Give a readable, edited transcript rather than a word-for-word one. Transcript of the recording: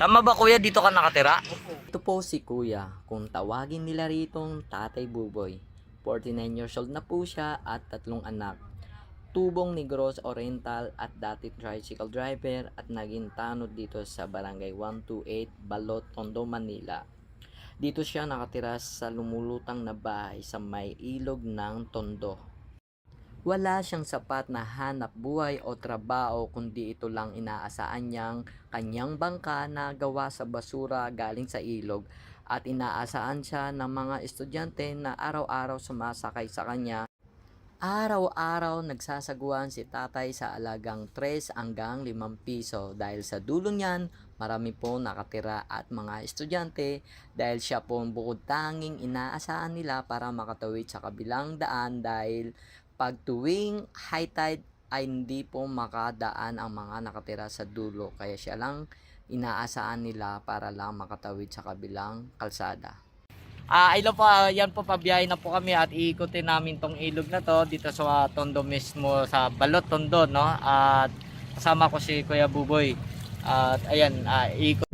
Tama ba kuya, dito ka nakatira? Ito po si Kuya, kung tawagin nila ritong Tatay Buboy. 49 years old na po siya at 3 anak. Tubong Negros Oriental at dati tricycle driver at naging tanod dito sa Barangay 128, Balot, Tondo, Manila. Dito siya nakatira sa lumulutang na bahay sa may ilog ng Tondo. Wala siyang sapat na hanap buhay o trabaho kundi ito lang inaasahan niyang kanyang bangka na gawa sa basura galing sa ilog at inaasahan siya ng mga estudyante na araw-araw sumasakay sa kanya. Araw-araw nagsasaguan si tatay sa alagang 3 hanggang 5 piso dahil sa dulo niyan marami po nakatira at mga estudyante dahil siya po ang bukod tanging inaasahan nila para makatawid sa kabilang daan dahil pag tuwing high tide ay hindi po makadaan ang mga nakatira sa dulo kaya siya lang inaasahan nila para lang makatawid sa kabilang kalsada. Ilo po, yan po, pabiyahe na po kami at iikutin namin tong ilog na to dito sa Tondo mismo, sa Balot, Tondo, no? At kasama ko si Kuya Buboy. At ayan, iikot.